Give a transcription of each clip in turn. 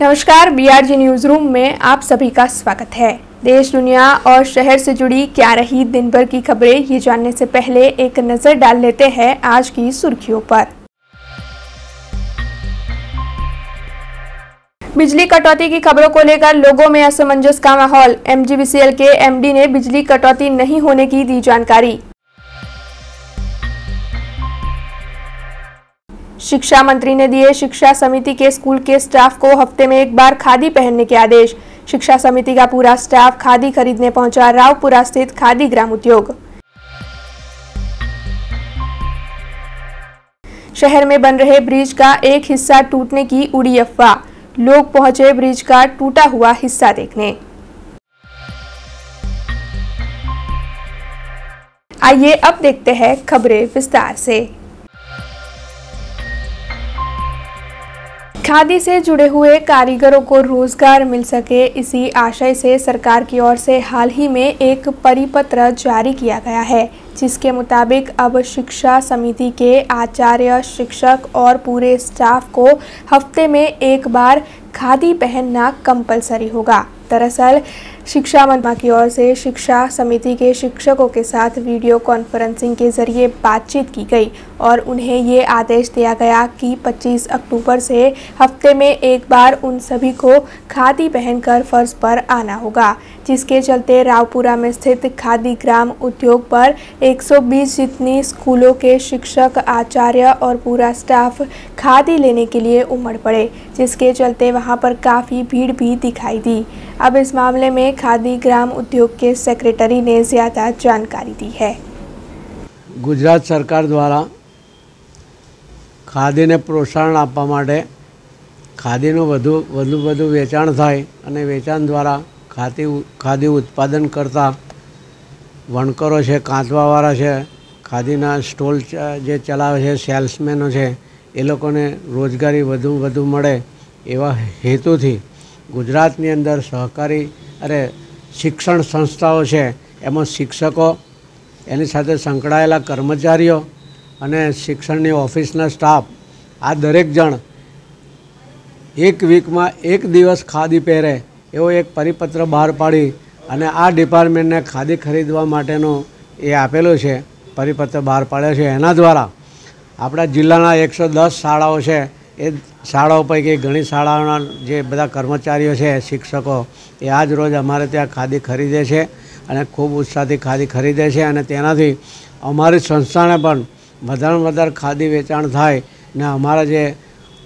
नमस्कार, BRG news room में आप सभी का स्वागत है। देश, दुनिया और शहर से जुड़ी क्या रही दिन भर की खबरें, ये जानने से पहले एक नजर डाल लेते हैं आज की सुर्खियों पर। बिजली कटौती की खबरों को लेकर लोगों में असमंजस का माहौल। एमजीवीसीएल के एमडी ने बिजली कटौती नहीं होने की दी जानकारी। शिक्षा मंत्री ने दिए शिक्षा समिति के स्कूल के स्टाफ को हफ्ते में एक बार खादी पहनने के आदेश। शिक्षा समिति का पूरा स्टाफ खादी खरीदने पहुंचा रावपुरा स्थित खादी ग्राम उद्योग। शहर में बन रहे ब्रिज का एक हिस्सा टूटने की उड़ी अफवाह। लोग पहुंचे ब्रिज का टूटा हुआ हिस्सा देखने। आइए अब देखते हैं खबरें विस्तार से। खादी से जुड़े हुए कारीगरों को रोजगार मिल सके, इसी आशय से सरकार की ओर से हाल ही में एक परिपत्र जारी किया गया है, जिसके मुताबिक अब शिक्षा समिति के आचार्य, शिक्षक और पूरे स्टाफ को हफ्ते में एक बार खादी पहनना कंपलसरी होगा। दरअसल शिक्षा मंत्री की ओर से शिक्षा समिति के शिक्षकों के साथ वीडियो कॉन्फ्रेंसिंग के जरिए बातचीत की गई और उन्हें ये आदेश दिया गया कि 25 अक्टूबर से हफ्ते में एक बार उन सभी को खादी पहनकर फर्श पर आना होगा, जिसके चलते रावपुरा में स्थित खादी ग्राम उद्योग पर 120 जितनी स्कूलों के शिक्षक, आचार्य और पूरा स्टाफ खादी लेने के लिए उमड़ पड़े, जिसके चलते वहां पर काफ़ी भीड़ भी दिखाई दी। अब इस मामले में खादी ग्राम उद्योग के सेक्रेटरी ने ज़्यादा जानकारी दी है। गुजरात सरकार द्वारा खादी ने प्रोत्साहन आपवा माटे खादीનું વધુ વેચાણ થાય અને વેચાણ દ્વારા ખાદી ઉત્પાદન કરતા વણકરો છે, કાંતવાવાળા છે, ખાદીના સ્ટોલ જે ચલાવે છે, સેલ્સમેનો છે, એ લોકોને રોજગારી વધુ મળે એવા હેતુથી ગુજરાતની અંદર સહકારી શિક્ષણ સંસ્થાઓ છે, એમાં શિક્ષકો, એની સાથે સંકળાયેલા કર્મચારીઓ અને શિક્ષણની ઓફિસના સ્ટાફ આ દરેક જણ એક વીકમાં એક દિવસ ખાદી પહેરે એવો એક પરિપત્ર બહાર પાડી અને આ ડિપાર્ટમેન્ટને ખાદી ખરીદવા માટેનો એ આપેલો છે, પરિપત્ર બહાર પાડ્યો છે। એના દ્વારા આપણા જિલ્લાના 110 શાળાઓ છે, એ શાળાઓ પૈકી ઘણી શાળાઓના જે બધા કર્મચારીઓ છે, શિક્ષકો, એ આજ રોજ અમારે ત્યાં ખાદી ખરીદે છે અને ખૂબ ઉત્સાહથી ખાદી ખરીદે છે અને તેનાથી અમારી સંસ્થાને પણ વધારે વધારે ખાદી વેચાણ થાય ને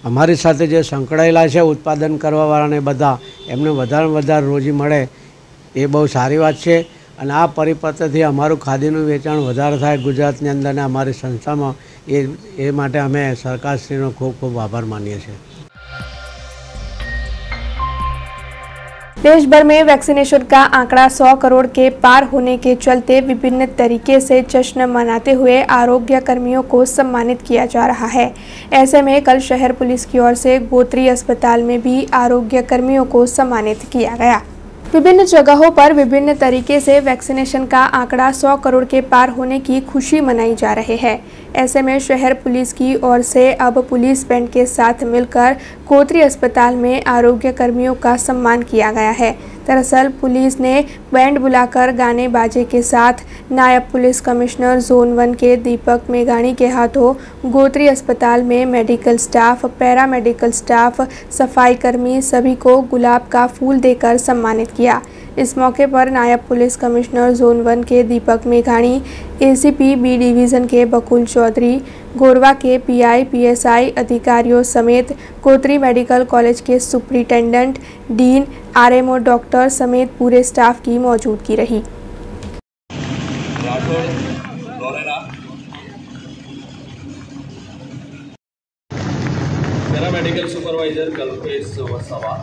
અમારી સાથે જે સંકળાયેલા છે ઉત્પાદન કરવાવાળાને બધા એમને વધારે રોજી મળે, એ બહુ સારી વાત છે અને આ પરિપત્રથી અમારું ખાદીનું વેચાણ વધારે થાય ગુજરાતની અંદર ને અમારી સંસ્થામાં, એ માટે અમે સરકારશ્રીનો ખૂબ આભાર માનીએ છીએ। देश भर में वैक्सीनेशन का आंकड़ा 100 करोड़ के पार होने के चलते विभिन्न तरीके से जश्न मनाते हुए आरोग्य कर्मियों को सम्मानित किया जा रहा है। ऐसे में कल शहर पुलिस की ओर से गोत्री अस्पताल में भी आरोग्य कर्मियों को सम्मानित किया गया। विभिन्न जगहों पर विभिन्न तरीके से वैक्सीनेशन का आंकड़ा 100 करोड़ के पार होने की खुशी मनाई जा रही है। ऐसे में शहर पुलिस की ओर से अब पुलिस बैंड के साथ मिलकर गोत्री अस्पताल में आरोग्य कर्मियों का सम्मान किया गया है। दरअसल पुलिस ने बैंड बुलाकर गाने बाजे के साथ नायब पुलिस कमिश्नर जोन 1 के दीपक मेघाणी के हाथों गोत्री अस्पताल में मेडिकल स्टाफ, पैरामेडिकल स्टाफ, सफाई कर्मी सभी को गुलाब का फूल देकर सम्मानित किया। इस मौके पर नायब पुलिस कमिश्नर जोन 1 के दीपक मेघाणी, एसीपी बी डिवीज़न के बकुल चौधरी, गोरवा के पीआई, पीएसआई अधिकारियों समेत गोत्री मेडिकल कॉलेज के सुप्रिंटेंडेंट, डीन, आरएमओ डॉक्टर समेत पूरे स्टाफ की मौजूदगी रही। Paramedical supervisor Kalpesh Vasava,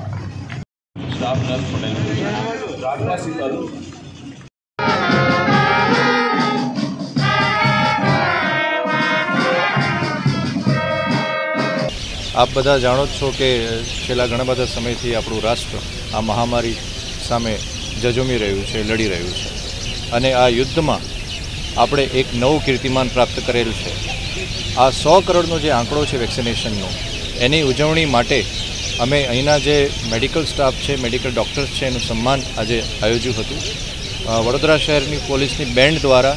staff nurse Patel, Rajma Sheetal, आप बधा जाणो छो कि छेल्ला घणा बधा समयथी आपणुं राष्ट्र आ महामारी सामे झझूमी रह्युं छे, लड़ी रह्युं छे अने आ युद्धमां आपणे एक नवुं कीर्तिमान प्राप्त करेल छे। आ 100 करोड़नो जे आंकड़ो छे वेक्सिनेशननो, एनी उजवणी माटे અમે અહીંના જે મેડિકલ સ્ટાફ છે, મેડિકલ ડૉક્ટર્સ છે, એનું સન્માન આજે આયોજ્યું હતું. વડોદરા શહેરની પોલીસની બેન્ડ દ્વારા,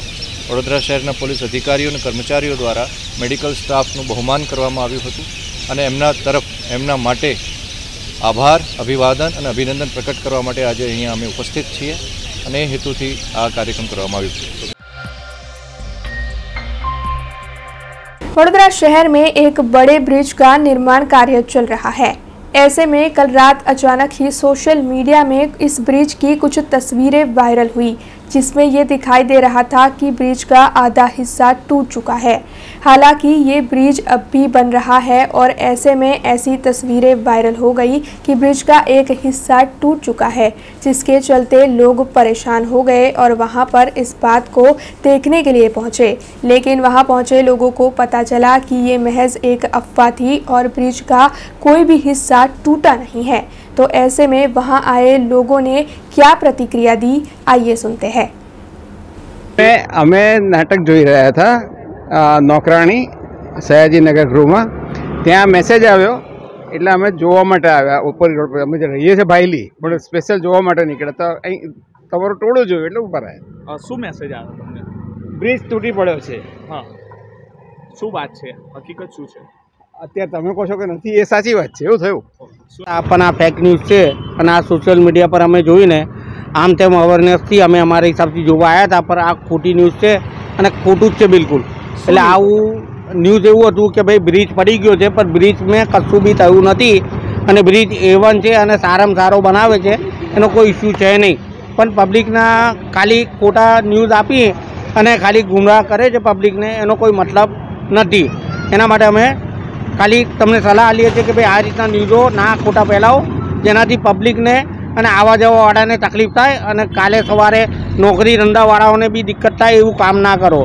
વડોદરા શહેરના પોલીસ અધિકારીઓ અને કર્મચારીઓ દ્વારા મેડિકલ સ્ટાફનું બહુમાન કરવામાં આવ્યું હતું અને એમના માટે આભાર, અભિવાદન અને અભિનંદન પ્રકટ કરવા માટે આજે અહીંયા અમે ઉપસ્થિત છીએ અને એ હેતુથી આ કાર્યક્રમ કરવામાં આવ્યો છે. वडोदरा शहर में एक बड़े ब्रिज का निर्माण कार्य चल रहा है। ऐसे में कल रात अचानक ही सोशल मीडिया में इस ब्रिज की कुछ तस्वीरें वायरल हुई, जिसमें ये दिखाई दे रहा था कि ब्रिज का आधा हिस्सा टूट चुका है। हालांकि ये ब्रिज अब भी बन रहा है और ऐसे में ऐसी तस्वीरें वायरल हो गई कि ब्रिज का एक हिस्सा टूट चुका है, जिसके चलते लोग परेशान हो गए और वहां पर इस बात को देखने के लिए पहुंचे। लेकिन वहां पहुंचे लोगों को पता चला कि ये महज एक अफवाह थी और ब्रिज का कोई भी हिस्सा टूटा नहीं है। तो ऐसे में वहां आए लोगों ने क्या प्रतिक्रिया दी, आइए सुनते हैं। અમે નાટક જોઈ રહ્યા હતા નોકરાણી સયાજીનગર ગૃહમાં. ત્યાં મેસેજ આવ્યો એટલે અમે જોવા માટે આવ્યા. ઉપર રોડ પર અમે રહીએ છીએ ભાઈલી, પણ સ્પેશિયલ જોવા માટે નીકળ્યા. તો અહીં તમારું ટોળું જોયું એટલે ઉપર આવ્યા. શું મેસેજ આવ્યો તમને? બ્રિજ તૂટી પડ્યો છે. હા, શું વાત છે? હકીકત શું છે? અત્યારે તમે કહો છો કે નથી, એ સાચી વાત છે. એવું થયું. પણ આ ફેક ન્યૂઝ છે અને આ સોશિયલ મીડિયા પર અમે જોઈને આમ તેમ અવેરનેસથી અમે અમારા હિસાબથી જોવા આવ્યા હતા, પણ આ ખોટી ન્યૂઝ છે અને ખોટું જ છે બિલકુલ. એટલે આવું ન્યૂઝ એવું હતું કે ભાઈ બ્રિજ પડી ગયો છે, પણ બ્રિજમાં કશું બી થયું નથી અને બ્રિજ A1 છે અને સારામાં સારો બનાવે છે, એનો કોઈ ઇસ્યુ છે નહીં. પણ પબ્લિકના ખાલી ખોટા ન્યૂઝ આપી અને ખાલી ગુમરાહ કરે છે પબ્લિકને, એનો કોઈ મતલબ નથી. એના માટે અમે ખાલી તમને સલાહ આપીએ છીએ કે ભાઈ આ રીતના ન્યૂઝો ના ખોટા ફેલાવો, જેનાથી પબ્લિકને અને આવા જવાવાળાને તકલીફ થાય અને કાલે સવારે નોકરી ધંધાવાળાઓને બી દિક્કત થાય એવું કામ ના કરો.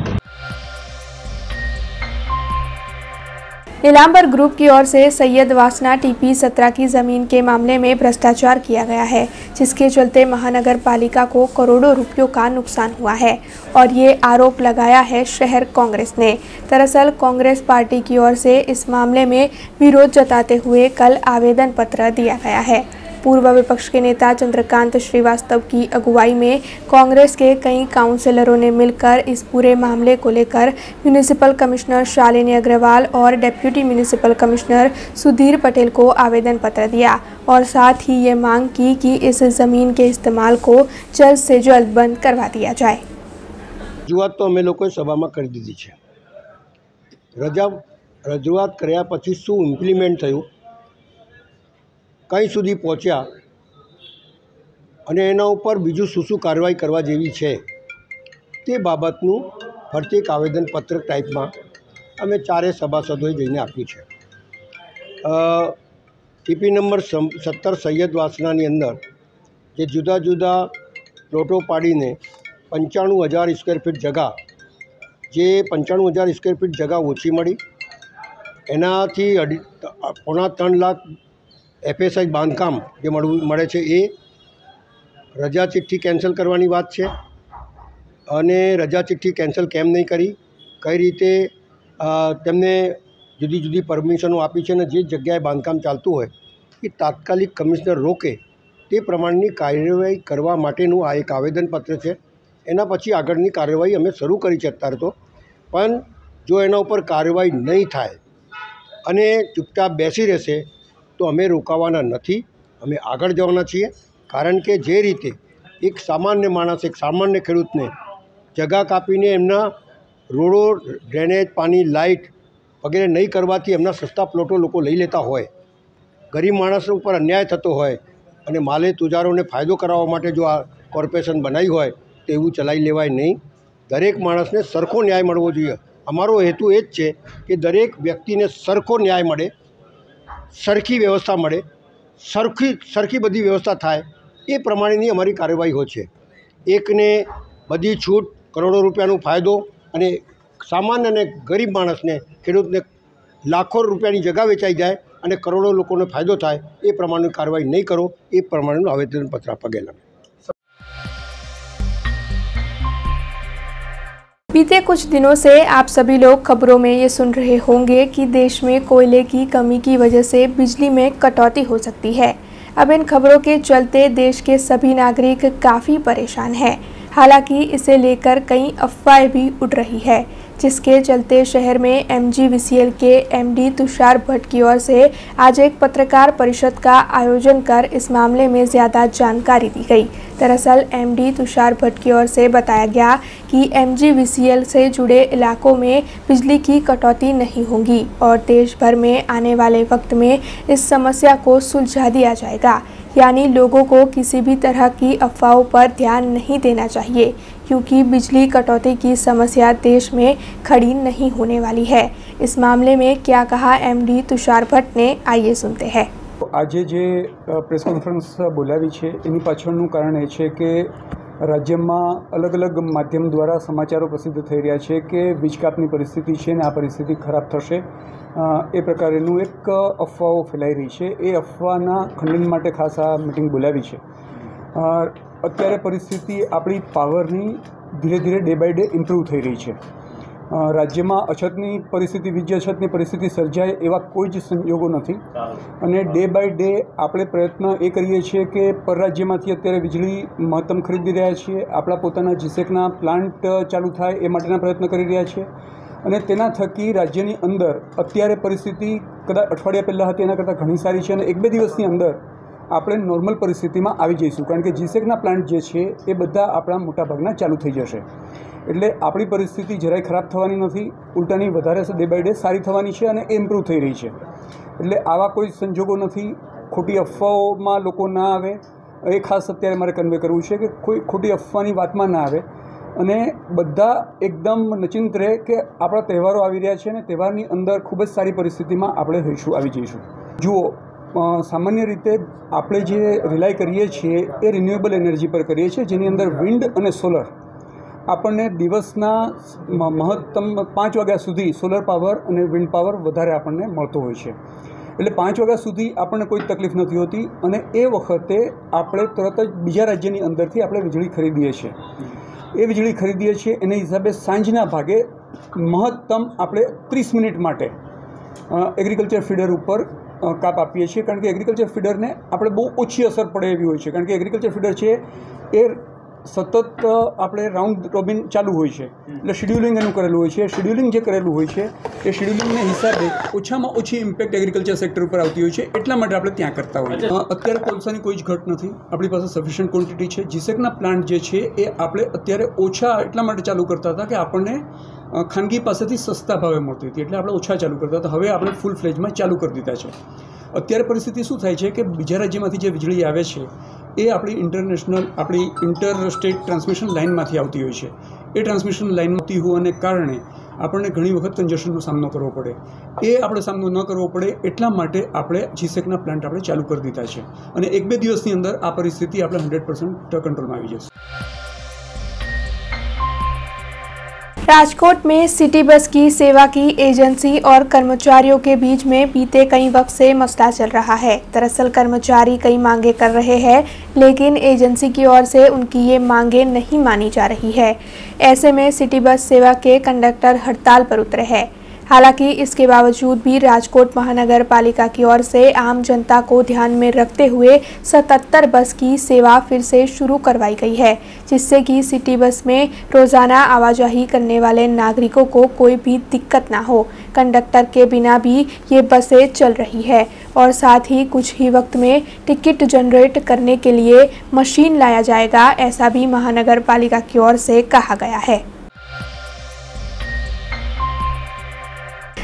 नीलांबर ग्रुप की ओर से सैयद वासना TP 17 की जमीन के मामले में भ्रष्टाचार किया गया है, जिसके चलते महानगर पालिका को करोड़ों रुपयों का नुकसान हुआ है और ये आरोप लगाया है शहर कांग्रेस ने। दरअसल कांग्रेस पार्टी की ओर से इस मामले में विरोध जताते हुए कल आवेदन पत्र दिया गया है। पूर्व विपक्ष के नेता चंद्रकांत श्रीवास्तव की अगुवाई में कांग्रेस के कई काउंसिलरों ने मिलकर इस पूरे मामले को लेकर म्यूनिसिपल कमिश्नर शालिनी अग्रवाल और deputy municipal commissioner Sudhir Patel को आवेदन पत्र दिया और साथ ही ये मांग की कि इस ज़मीन के इस्तेमाल को जल्द से जल्द बंद करवा दिया जाए। रजूआत तो अमे लोकोए सभामां करी दीधी छे। रजूआत कर्या पछी शुं इम्प्लिमेंट थयुं, कई सुधी पहोंच्या अने एना उपर बीजू शुं कार्यवाही करवा जेवी छे ते बाबतनुं फरती एक आवेदनपत्र टाइपमां अमे चारे सभासदोए जईने आप्युं छे। TP नंबर 17 सैयद वासनानी अंदर जे जुदा जुदा प्लॉटो पाड़ीने 95,000 स्क्वेर फीट जगह, जे 95,000 स्क्वेर फीट जगह ओછી मળી, एनाथी 2.5 लाख FSI बांधकाम जे मळे छे ए रजा चिठ्ठी केन्सल करवानी वात छे अने रजा चिठ्ठी केन्सल केम नहीं करी, कई रीते तेमने जुदी जुदी परमिशनो आपी छे ने जे जग्याए बांधकाम चालतुं होय ए तात्कालिक कमिश्नर रोके ते प्रमाणनी कार्यवाही करवा माटेनुं आ एक आवेदनपत्र छे। एना पछी आगळनी कार्यवाही अमे शरू करी छे अत्यारे तो, पण जो एना उपर कार्यवाही नहीं थाय अने चूपचाप बेसी रहेशे तो अमे रोकावाना नथी, अमे आगळ जवाना छीए। कारण के जे रीते एक सामान्य माणस, एक सामान्य खेडूतने जगह कापीने एमना रोडो, ड्रेनेज, पानी, लाइट वगैरह नहीं करवाथी एमना सस्ता प्लॉटो लोको लई लेता होय, गरीब माणस उपर अन्याय थतो होय अने माले तुजारोने फायदो करावा माटे जो आ कॉर्पोरेशन बनावी होय तो एवुं चलाई लेवाय नहीं। दरेक माणसने सरखो न्याय मळवो जोईए। अमारो हेतु ए ज छे के दरेक व्यक्तिने सरखो न्याय मळे, सरखी व्यवस्था मळे, सरखी बधी व्यवस्था थाय ए प्रमाणेनी अमारी कार्यवाही होय छे। एकने बधी छूट, करोड़ों रुपयानो फायदो अने सामान्य अने गरीब माणसने, खेडूतने लाखों रुपयानी जगह वेचाई जाए अने करोड़ों लोकोने फायदो थाय ए प्रमाणेनी कार्यवाही नहीं करो, ए प्रमाणेनुं आवेदनपत्र आपवा गेला। बीते कुछ दिनों से आप सभी लोग खबरों में ये सुन रहे होंगे कि देश में कोयले की कमी की वजह से बिजली में कटौती हो सकती है। अब इन खबरों के चलते देश के सभी नागरिक काफ़ी परेशान हैं। हालांकि इसे लेकर कई अफवाहें भी उड़ रही है, जिसके चलते शहर में MGVCL के MD तुषार भट्ट की ओर से आज एक पत्रकार परिषद का आयोजन कर इस मामले में ज़्यादा जानकारी दी गई। दरअसल MD तुषार भट्ट की ओर से बताया गया कि MGVCL से जुड़े इलाकों में बिजली की कटौती नहीं होगी और देश भर में आने वाले वक्त में इस समस्या को सुलझा दिया जाएगा। यानी लोगों को किसी भी तरह की अफवाहों पर ध्यान नहीं देना चाहिए, क्योंकि बिजली कटौती की समस्या देश में खड़ी नहीं होने वाली है। इस मामले में क्या कहा MD तुषार भट्ट ने, आइए सुनते हैं। આજે જે પ્રેસ કોન્ફરન્સ બોલાવી છે એની પાછળનું કારણ એ છે કે રાજ્યમાં અલગ અલગ માધ્યમ દ્વારા સમાચારો પ્રસિદ્ધ થઈ રહ્યા છે કે વીજ કાપની પરિસ્થિતિ છે ને આ પરિસ્થિતિ ખરાબ થશે એ પ્રકારેનું એક અફવાઓ ફેલાઈ રહી છે। એ અફવાના ખંડન માટે ખાસ આ મિટિંગ બોલાવી છે। અત્યારે પરિસ્થિતિ આપણી પાવરની ધીરે ધીરે ડે બાય ડે ઇમ્પ્રૂવ થઈ રહી છે। રાજ્યમાં અછતની પરિસ્થિતિ, વીજ અછતની પરિસ્થિતિ સર્જાય એવા કોઈ જ સંજોગો નથી અને ડે બાય ડે આપણે પ્રયત્ન એ કરીએ છીએ કે પરરાજ્યમાંથી અત્યારે વીજળી મહત્તમ ખરીદી રહ્યા છીએ। આપણા પોતાના જીસેકના પ્લાન્ટ ચાલુ થાય એ માટેના પ્રયત્ન કરી રહ્યા છીએ અને તેના થકી રાજ્યની અંદર અત્યારે પરિસ્થિતિ કદાચ અઠવાડિયા પહેલાં હતી એના કરતાં ઘણી સારી છે અને એક બે દિવસની અંદર આપણે નોર્મલ પરિસ્થિતિમાં આવી જઈશું, કારણ કે જીસેકના પ્લાન્ટ જે છે એ બધા આપણા મોટાભાગના ચાલુ થઈ જશે। એટલે આપણી પરિસ્થિતિ જરાય ખરાબ થવાની નથી, ઉલટાની વધારે ડે બાય ડે સારી થવાની છે અને એ ઇમ્પ્રૂવ થઈ રહી છે। એટલે આવા કોઈ સંજોગો નથી, ખોટી અફવાઓમાં લોકો ના આવે એ ખાસ અત્યારે મારે કન્વે કરવું છે કે કોઈ ખોટી અફવાની વાતમાં ના આવે અને બધા એકદમ નચિંત રહે કે આપણા તહેવારો આવી રહ્યા છે અને તહેવારની અંદર ખૂબ જ સારી પરિસ્થિતિમાં આપણે આવી જઈશું। જુઓ, સામાન્ય રીતે આપણે જે રિલાય કરીએ છીએ એ રિન્યુએબલ એનર્જી પર કરીએ છીએ, જેની અંદર વિન્ડ અને સોલર આપણને દિવસના મહત્તમ 5 વાગ્યા સુધી સોલર પાવર અને વિન્ડ પાવર વધારે આપણને મળતો હોય છે। એટલે 5 વાગ્યા સુધી આપણને કોઈ તકલીફ નથી હોતી અને એ વખતે આપણે તરત જ બીજા રાજ્યની અંદરથી આપણે વીજળી ખરીદીએ છીએ। એ વીજળી ખરીદીએ છીએ એના હિસાબે સાંજના ભાગે મહત્તમ આપણે 30 મિનિટ માટે એગ્રીકલ્ચર ફીડર ઉપર કાપ આપીએ છીએ, કારણ કે એગ્રીકલ્ચર ફીડરને આપણે બહુ ઓછી અસર પડે એવી હોય છે, કારણ કે એગ્રીકલ્ચર ફીડર છે એ સતત આપણે રાઉન્ડ રોબિન ચાલુ હોય છે। એટલે શેડ્યુલિંગ એનું કરેલું હોય છે। શેડ્યુલિંગ જે કરેલું હોય છે એ શેડ્યુલિંગના હિસાબે ઓછામાં ઓછી ઇમ્પેક્ટ એગ્રીકલ્ચર સેક્ટર ઉપર આવતી હોય છે, એટલા માટે આપણે ત્યાં કરતા હોઈએ। અત્યારે કોલસાની કોઈ જ ઘટ નથી, આપણી પાસે સફિશિયન્ટ ક્વોન્ટિટી છે। જીસેકના પ્લાન્ટ જે છે એ આપણે અત્યારે ઓછા એટલા માટે ચાલુ કરતા હતા કે આપણને ખાનગી પાસેથી સસ્તા ભાવે મળતી હતી, એટલે આપણે ઓછા ચાલુ કરતા હતા। હવે આપણે ફૂલ ફ્લેજમાં ચાલુ કરી દીધા છે। અત્યારે પરિસ્થિતિ શું થાય છે કે બીજા રાજ્યમાંથી જે વીજળી આવે છે એ આપણી ઇન્ટરનેશનલ, આપણી ઇન્ટર સ્ટેટ ટ્રાન્સમિશન લાઇનમાંથી આવતી હોય છે। એ ટ્રાન્સમિશન લાઇનમાંથી હોવાને કારણે આપણને ઘણી વખત કંજેશનનો સામનો કરવો પડે। એ આપણે સામનો ન કરવો પડે એટલા માટે આપણે જીસેકના પ્લાન્ટ આપણે ચાલુ કરી દીધા છે અને એક બે દિવસની અંદર આ પરિસ્થિતિ આપણે 100% કંટ્રોલમાં આવી જશે। राजकोट में सिटी बस की सेवा की एजेंसी और कर्मचारियों के बीच में बीते कई वक्त से मसला चल रहा है। दरअसल कर्मचारी कई मांगे कर रहे हैं, लेकिन एजेंसी की ओर से उनकी ये मांगे नहीं मानी जा रही है। ऐसे में सिटी बस सेवा के कंडक्टर हड़ताल पर उतरे हैं। हालांकि इसके बावजूद भी राजकोट महानगर पालिका की ओर से आम जनता को ध्यान में रखते हुए 77 बस की सेवा फिर से शुरू करवाई गई है, जिससे कि सिटी बस में रोज़ाना आवाजाही करने वाले नागरिकों को कोई भी दिक्कत ना हो। कंडक्टर के बिना भी ये बसें चल रही है और साथ ही कुछ ही वक्त में टिकट जनरेट करने के लिए मशीन लाया जाएगा, ऐसा भी महानगर पालिका की ओर से कहा गया है।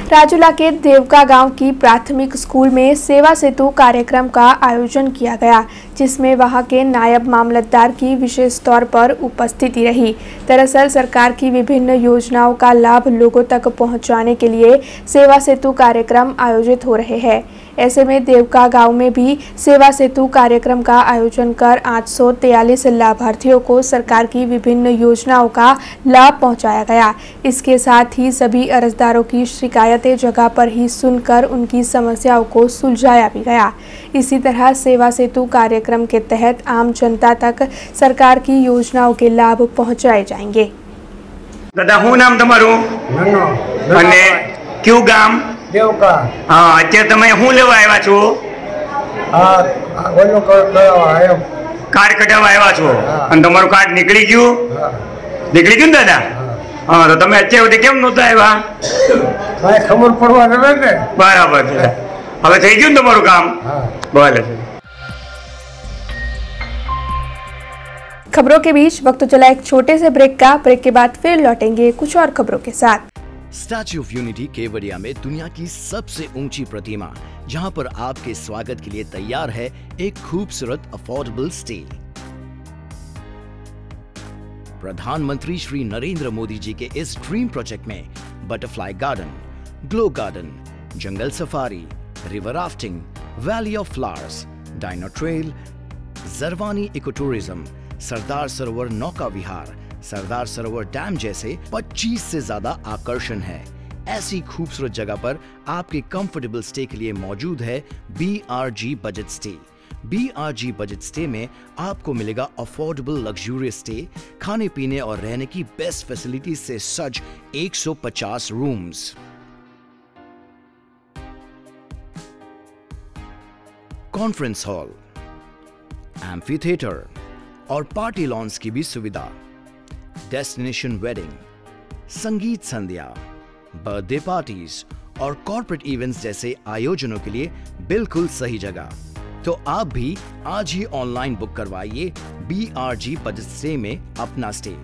राजूला के देवका गांव की प्राथमिक स्कूल में सेवा सेतु कार्यक्रम का आयोजन किया गया, जिसमें वहां के नायब मामलतदार की विशेष तौर पर उपस्थिति रही। दरअसल सरकार की विभिन्न योजनाओं का लाभ लोगों तक पहुंचाने के लिए सेवा सेतु कार्यक्रम आयोजित हो रहे हैं। ऐसे में देवका गांव में भी सेवा सेतु कार्यक्रम का आयोजन कर 843 लाभार्थियों को सरकार की विभिन्न योजनाओं का लाभ पहुंचाया गया। इसके साथ ही सभी अर्जदारों की शिकायतें जगह पर ही सुनकर उनकी समस्याओं को सुलझाया भी गया। इसी तरह सेवा सेतु कार्यक्रम के तहत आम जनता तक सरकार की योजनाओं के लाभ पहुंचाए जाएंगे। દાદા શું નામ તમારું? અને કયું ગામ? દેવકા. હા, અત્યારે તમે શું લેવા આવ્યા છો? કાર્ડ કઢાવવા આવ્યા છો અને તમારું કાર્ડ નીકળી ગયું? નીકળી ગયું ને દાદા? હા, તો તમે અત્યાર સુધી કેમ નહોતા આવ્યા? ખબર પડવા ને. બરાબર છે. હવે થઈ ગયું ને તમારું કામ? ભલે. खबरों के बीच वक्त तो चला एक छोटे से ब्रेक का। ब्रेक के बाद फिर लौटेंगे कुछ और खबरों के साथ। स्टैच्यू ऑफ यूनिटी केवड़िया में दुनिया की सबसे ऊंची प्रतिमा, जहां पर आपके स्वागत के लिए तैयार है एक खूबसूरत अफोर्डेबल स्टे। प्रधानमंत्री श्री नरेंद्र मोदी जी के इस ड्रीम प्रोजेक्ट में butterfly garden, glow garden, jungle safari, river rafting, valley of flowers, dino trail, Jarwani eco tourism, Sardar Sarovar नौका विहार, सरदार सरोवर डैम जैसे 25 से ज्यादा आकर्षण है। ऐसी खूबसूरत जगह पर आपके कंफर्टेबल स्टे के लिए मौजूद है BRG budget stay. BRG budget stay में आपको मिलेगा अफोर्डेबल लग्जूरियस स्टे, खाने पीने और रहने की बेस्ट फैसिलिटी से सज 150 rooms. Conference hall, amphi theatre और पार्टी लॉन्स की भी सुविधा, डेस्टिनेशन वेडिंग, संगीत संध्या, बर्थडे पार्टीज और कॉर्पोरेट इवेंट्स जैसे आयोजनों के लिए बिल्कुल सही जगह। तो आप भी आज ही ऑनलाइन बुक करवाइए BRG बजट स्टे में अपना स्टे।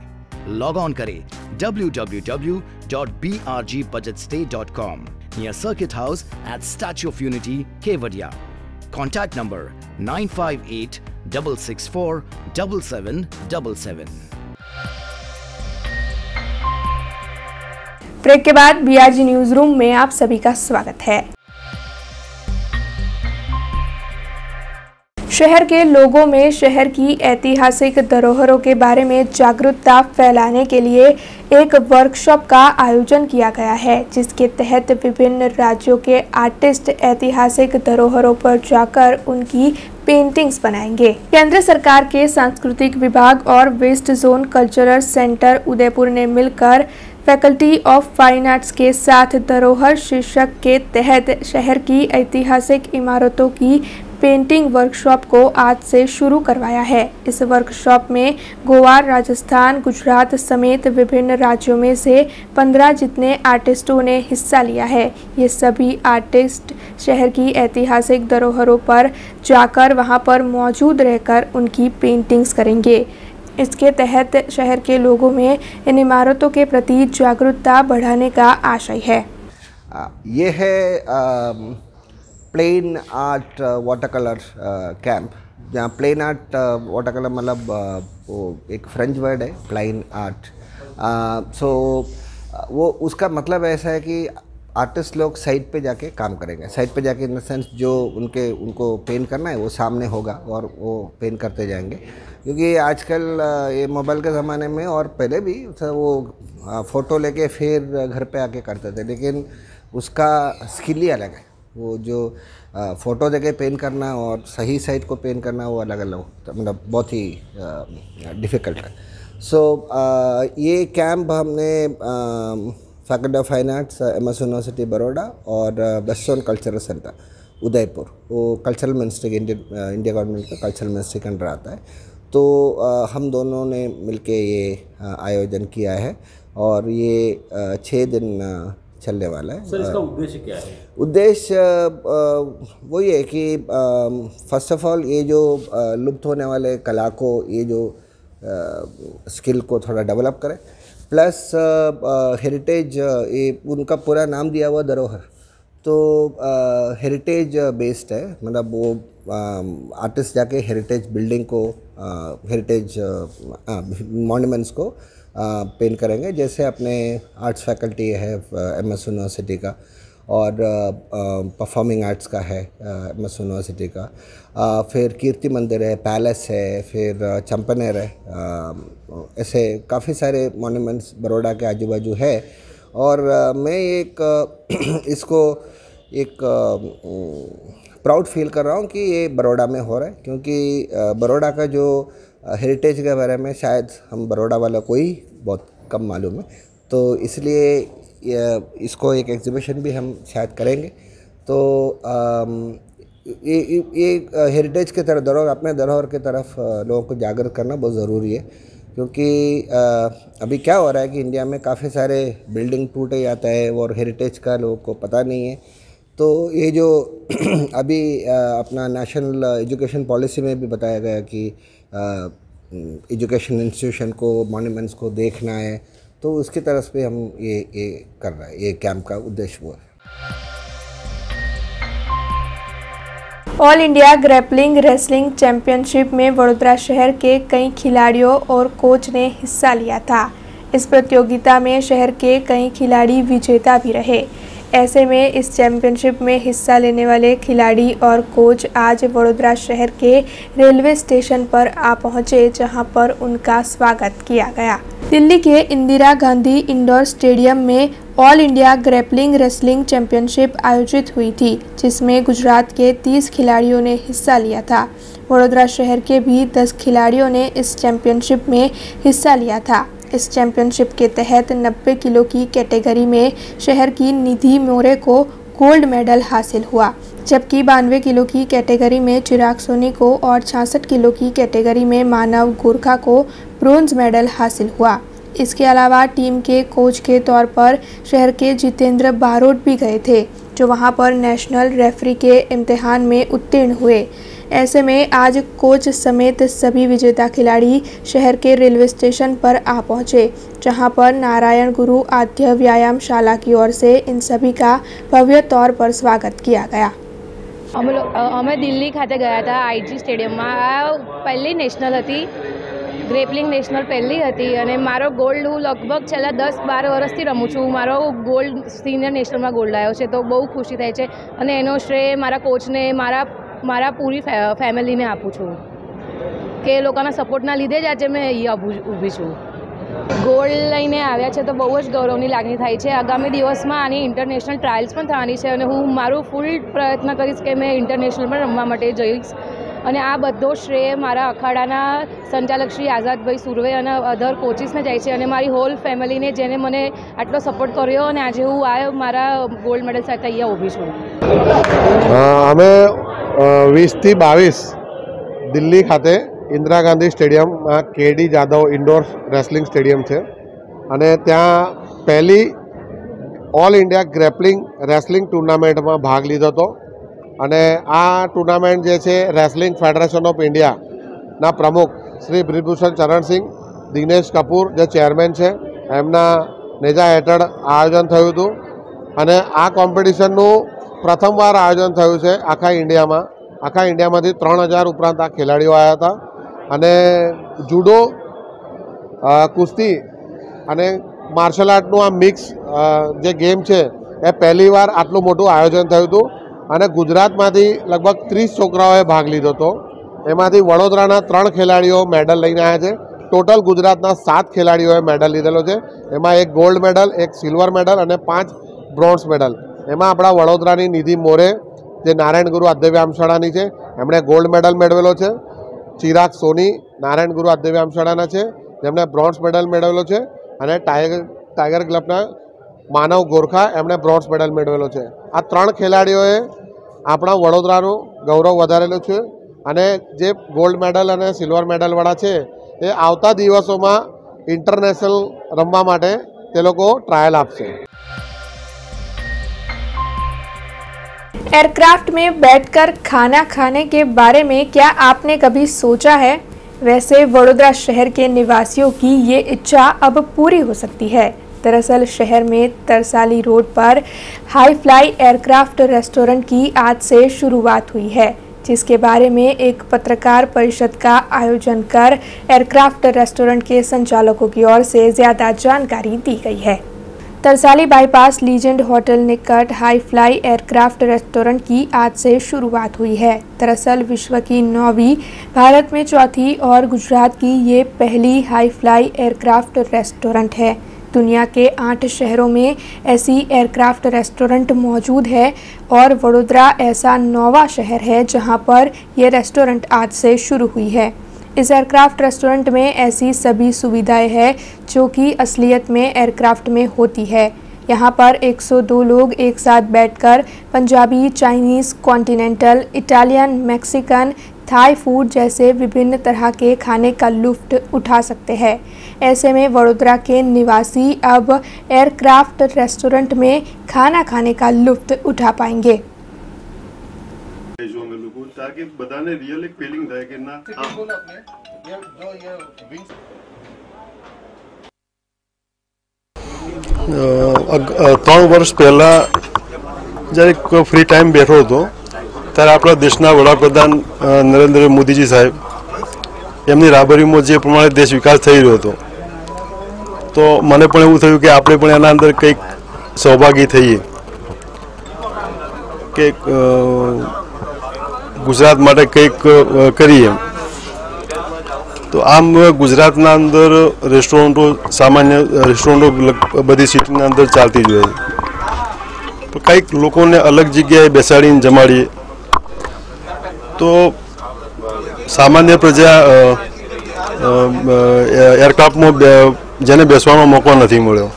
लॉग ऑन करें www.brgbudgetstay.com near circuit house at Statue of Unity Kevadia. Contact number 9586647777। Break के बाद BRG न्यूज रूम में आप सभी का स्वागत है। शहर के लोगों में शहर की ऐतिहासिक धरोहरों के बारे में जागरूकता फैलाने के लिए एक वर्कशॉप का आयोजन किया गया है, जिसके तहत विभिन्न राज्यों के आर्टिस्ट ऐतिहासिक धरोहरों पर जाकर उनकी पेंटिंग्स बनाएंगे। केंद्र सरकार के सांस्कृतिक विभाग और west zone cultural centre Udaipur ने मिलकर फैकल्टी ऑफ फाइन आर्ट्स के साथ धरोहर शीर्षक के तहत शहर की ऐतिहासिक इमारतों की पेंटिंग वर्कशॉप को आज से शुरू करवाया है। इस वर्कशॉप में गोवा, राजस्थान, गुजरात समेत विभिन्न राज्यों में से 15 जितने आर्टिस्टों ने हिस्सा लिया है। ये सभी आर्टिस्ट शहर की ऐतिहासिक धरोहरों पर जाकर वहां पर मौजूद रहकर उनकी पेंटिंग्स करेंगे। इसके तहत शहर के लोगों में इन इमारतों के प्रति जागरूकता बढ़ाने का आशय है। ये है plein air water colour camp, जहाँ प्लेन आर्ट वाटर कलर मतलब वो एक फ्रेंच वर्ड है प्लेन आर्ट। सो वो उसका मतलब ऐसा है कि आर्टिस्ट लोग साइट पे जाके काम करेंगे। साइट पे जाके इन द सेंस जो उनको पेंट करना है वो सामने होगा और वो पेंट करते जाएंगे, क्योंकि आजकल ये मोबाइल के ज़माने में और पहले भी वो फ़ोटो लेके फिर घर पे आके करते थे, लेकिन उसका स्किल ही अलग है। वो जो फ़ोटो देके पेंट करना और सही साइट को पेंट करना वो अलग अलग, मतलब बहुत ही डिफ़िकल्ट है। सो ये कैंप हमने faculty of fine arts, MS university Baroda और west zone cultural centre Udaipur, वो कल्चरल मिनिस्ट्री इंडिया गवर्नमेंट का कल्चरल मिनिस्ट्री के अंडर आता है, तो हम दोनों ने मिलके ये आयोजन किया है और ये 6 दिन चलने वाला है। सर, इसका उद्देश्य क्या है? उद्देश्य वही है कि फर्स्ट ऑफ ऑल ये जो लुप्त होने वाले कला को, ये जो स्किल को थोड़ा डेवलप करें, प्लस हेरिटेज, ये उनका पूरा नाम दिया हुआ धरोहर, तो हेरिटेज बेस्ड है, मतलब वो आर्टिस्ट जाके हेरिटेज बिल्डिंग को, हेरिटेज मॉन्यूमेंट्स को पेंट करेंगे। जैसे अपने आर्ट्स फैकल्टी है MS यूनिवर्सिटी का, और परफॉर्मिंग आर्ट्स का है MS यूनिवर्सिटी का, फिर कीर्ति मंदिर है, पैलेस है, फिर चंपनेर है, ऐसे काफ़ी सारे मॉन्यूमेंट्स बड़ौदा के आजू बाजू है। और मैं इसको एक प्राउड फील कर रहा हूँ कि ये बड़ौदा में हो रहा है, क्योंकि बड़ौदा का जो हेरिटेज के बारे में शायद हम बड़ौदा वालों को ही बहुत कम मालूम है। तो इसलिए इसको एक एग्जीबिशन भी हम शायद करेंगे। तो ये हेरिटेज के तरफ अपने धरोहर की तरफ लोगों को जागरूक करना बहुत ज़रूरी है, क्योंकि अभी क्या हो रहा है कि इंडिया में काफ़ी सारे बिल्डिंग टूटे जाता है और हेरिटेज का लोगों को पता नहीं है। तो ये जो अभी अपना नेशनल एजुकेशन पॉलिसी में भी बताया गया कि एजुकेशन इंस्टीट्यूशन को, मॉन्यूमेंट्स को देखना है, तो उसकी तरफ पे हम ये कर रहे हैं। ये कैंप का उद्देश्य वो है। All India grappling wrestling championship में वडोदरा शहर के कई खिलाड़ियों और कोच ने हिस्सा लिया था। इस प्रतियोगिता में शहर के कई खिलाड़ी विजेता भी रहे। ऐसे में इस चैंपियनशिप में हिस्सा लेने वाले खिलाड़ी और कोच आज वडोदरा शहर के रेलवे स्टेशन पर आ पहुंचे, जहां पर उनका स्वागत किया गया। दिल्ली के इंदिरा गांधी इंडोर स्टेडियम में all India grappling wrestling championship आयोजित हुई थी, जिसमें गुजरात के 30 खिलाड़ियों ने हिस्सा लिया था। वडोदरा शहर के भी 10 खिलाड़ियों ने इस चैंपियनशिप में हिस्सा लिया था। इस चैंपियनशिप के तहत 90 किलो की कैटेगरी में शहर की निधि मोरे को गोल्ड मेडल हासिल हुआ, जबकि 92 किलो की कैटेगरी में चिराग सोनी को और 66 किलो की कैटेगरी में मानव गोरखा को ब्रोंज मेडल हासिल हुआ। इसके अलावा टीम के कोच के तौर पर शहर के जितेंद्र बारोट भी गए थे, जो वहां पर नेशनल रेफरी के इम्तिहान में उत्तीर्ण हुए। ऐसे में आज कोच समेत सभी विजेता खिलाड़ी शहर के रेलवे स्टेशन पर आ पहुंचे, जहां पर नारायण गुरु आद्य व्यायाम शाला की ओर से इन सभी का भव्य तौर पर स्वागत किया गया। અમે દિલ્હી ખાતે ગયા હતા આઈજી સ્ટેડિયમમાં। આ પહેલી નેશનલ હતી, ગ્રેપલિંગ નેશનલ પહેલી હતી અને મારો ગોલ્ડ હું લગભગ છેલ્લા 10-12 વર્ષથી રમું છું। મારો ગોલ્ડ સિનિયર નેશનલમાં ગોલ્ડ આવ્યો છે, તો બહુ ખુશી થાય છે અને એનો શ્રેય મારા કોચને, મારા પૂરી ફેમિલીને આપું છું કે એ લોકોના સપોર્ટના લીધે જ આજે મેં અહીંયા ઊભી છું। ગોલ્ડ લઈને આવ્યા છે તો બહુ જ ગૌરવની લાગણી થાય છે। આગામી દિવસમાં આની ઇન્ટરનેશનલ ટ્રાયલ્સ પણ થવાની છે અને હું મારું ફૂલ પ્રયત્ન કરીશ કે મેં ઇન્ટરનેશનલમાં રમવા માટે જઈશ અને આ બધો શ્રેય મારા અખાડાના સંચાલક શ્રી આઝાદભાઈ સુરવે અને અધર કોચિસને જાય છે અને મારી હોલ ફેમિલીને, જેને મને આટલો સપોર્ટ કર્યો અને આજે હું મારા ગોલ્ડ મેડલ સાથે અહીંયા ઊભી છું। અમે 20 થી 22 દિલ્હી ખાતે इंदिरा गांधी स्टेडियम में KD Jadhav indoor wrestling stadium है અને ત્યાં पहली all India grappling wrestling tournament में भाग लीधो तो અને आ टूर्नामेंट जे छे रेसलिंग फेडरेशन ऑफ इंडिया ना प्रमुख श्री ब्रिजभूषण चरण सिंह, दिनेश कपूर जे चेरमेन है, एमना नेजा हेठळ आयोजन थयुं हतुं અને आ कॉम्पिटिशननुं प्रथमवार आयोजन थयुं छे आखा इंडियामां। आखा इंडियामांथी 3000 उपरांत आ खेलाड़ीओ आव्या हता અને જુડો, કુસ્તી અને માર્શલ આર્ટનું આ મિક્સ જે ગેમ છે એ પહેલીવાર આટલું મોટું આયોજન થયું હતું અને ગુજરાતમાંથી લગભગ 30 છોકરાઓએ ભાગ લીધો હતો। એમાંથી વડોદરાના 3 ખેલાડીઓ મેડલ લઈને આવ્યા છે। ટોટલ ગુજરાતના 7 ખેલાડીઓએ મેડલ લીધેલો છે। એમાં એક ગોલ્ડ મેડલ, એક સિલ્વર મેડલ અને 5 બ્રોન્ઝ મેડલ। એમાં આપણા વડોદરાની નિધિ મોરે જે નારાયણ ગુરુ આદ્યવ્યાયામ શાળાની છે, એમણે ગોલ્ડ મેડલ મેળવેલો છે। चिराग सोनी नारायण गुरु आद्यव्यायाम शाळाना छे, जेमणे ब्रोन्ज मेडल मेळवेलो छे અને टाइगर क्लबना मानव गोरखा एमणे ब्रोन्ज मेडल मेळवेलो छे। आ 3 खेलाड़ीओए आपणा वडोदरानुं गौरव वधारेलुं छे અને जे गोल्ड मेडल અને सिल्वर मेडल वाळा छे ए आवता दिवसोमां इंटरनेशनल रमवा माटे ते लोको ट्रायल आपशे। एयरक्राफ्ट में बैठकर खाना खाने के बारे में क्या आपने कभी सोचा है? वैसे वडोदरा शहर के निवासियों की ये इच्छा अब पूरी हो सकती है। दरअसल शहर में तरसाली रोड पर हाई फ्लाई एयरक्राफ्ट रेस्टोरेंट की आज से शुरुआत हुई है, जिसके बारे में एक पत्रकार परिषद का आयोजन कर एयरक्राफ्ट रेस्टोरेंट के संचालकों की ओर से ज़्यादा जानकारी दी गई है। तरसाली बाईपास लीजेंड होटल निकट हाई फ्लाई एयरक्राफ्ट रेस्टोरेंट की आज से शुरुआत हुई है। दरअसल विश्व की 9वीं, भारत में 4थी और गुजरात की ये पहली हाई फ्लाई एयरक्राफ्ट रेस्टोरेंट है। दुनिया के 8 शहरों में ऐसी एयरक्राफ्ट रेस्टोरेंट मौजूद है और वडोदरा ऐसा 9वां शहर है जहां पर ये रेस्टोरेंट आज से शुरू हुई है। इस एयरक्राफ्ट रेस्टोरेंट में ऐसी सभी सुविधाएं हैं जो कि असलियत में एयरक्राफ्ट में होती है। यहाँ पर 102 लोग एक साथ बैठकर Punjabi, Chinese, continental, Italian, Mexican, Thai food जैसे विभिन्न तरह के खाने का लुत्फ़ उठा सकते हैं। ऐसे में वडोदरा के निवासी अब एयरक्राफ्ट रेस्टोरेंट में खाना खाने का लुत्फ़ उठा पाएंगे। ताकि बताने रियल एक फीलिंग થાય કે ના 3 વર્ષ પહેલા જ્યારે ફ્રી ટાઈમ બેઠો હતો ત્યારે આપણા દેશના વડાપ્રધાન નરેન્દ્ર મોદીજી સાહેબ એમની રાહબરીમાં જે પ્રમાણે દેશ વિકાસ થઈ રહ્યો હતો તો મને પણ એવું થયું કે આપણે પણ એના અંદર કંઈક સહભાગી થઈએ કે गुजरात માટે કંઈક કરીએ। તો આમ ગુજરાતના અંદર રેસ્ટોરન્ટો સામાન્ય રેસ્ટોરન્ટો બધી સિટીના અંદર ચાલતી જ હોય છે, તો કંઈક લોકોને અલગ જગ્યાએ બેસાડીને જમાડીએ તો સામાન્ય પ્રજા એરક્રાફ્ટમાં જેને બેસવાનો મોકો નથી મળ્યો